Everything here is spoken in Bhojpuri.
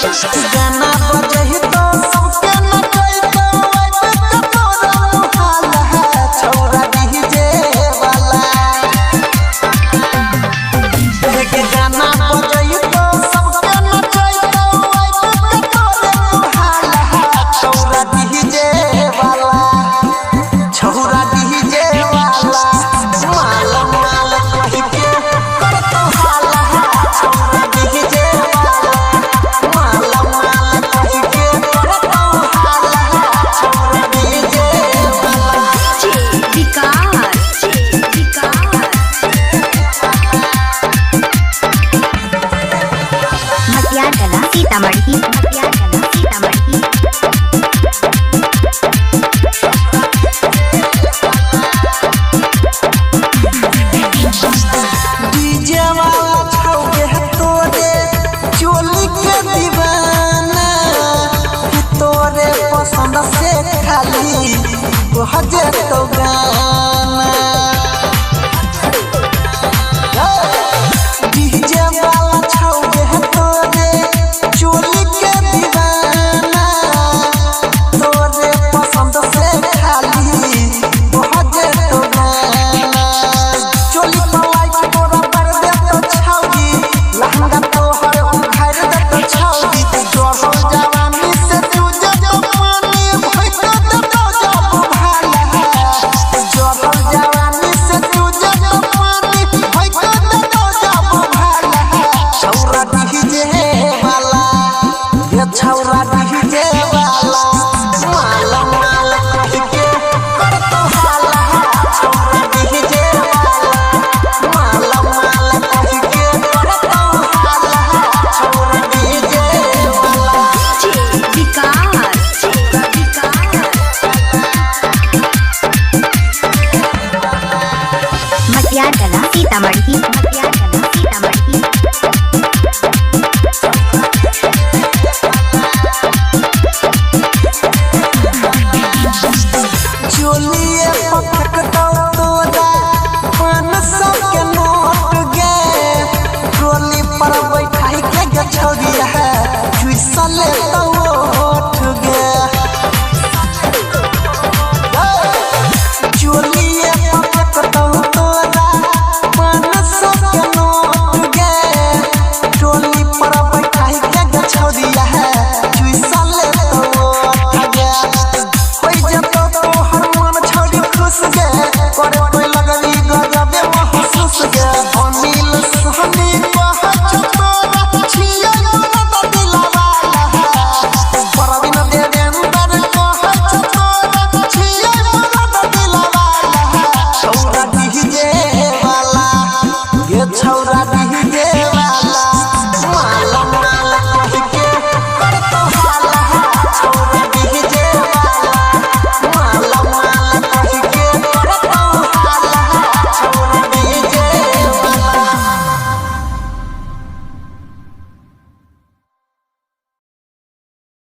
गाना बजही तो सबके नचैतो आइबे तोरा मुहाला छौरा डीजे वाला के गाना बजही तो सबके नचैतो आइबे तोरा मुहाला छौरा डीजे वाला छौरा डीजे वाला माल माल कहि के करतो हाला छौरा डीजे वाला माल माल कहि के करतो हाला छौरा डीजे वाला मटियार कला सीतामढ़ी डीजे वाला छौगे तोरे चोली के दीवाना तोरे पसंद से खाली बजे तो गाना डीजे वाला छौगे तोरे चोली के दीवाना तोरे पसंद से खाली बजे तो गाना चोली पलाई तोरा पर दे तो छौगी लहंगा तोहर उखाड़ दे तो छौगी जोरो जवानी से तुझे तो पानी भइक दे तो जब भाला जोरो जवानी से तुझे तो पानी भइक दे तो जब भाला छौरा डीजे वाला ये छौरा डीजे वाला माल माल कहि के करतो हाला छौरा डीजे वाला माल माल कहि के करतो हाला छौरा डीजे वाला मटियार कला सीतामढ़ी चोलिए पटकतो तोरा 500 के नोट गे ट्रोली पर बैठाई के छौरिया चुइसले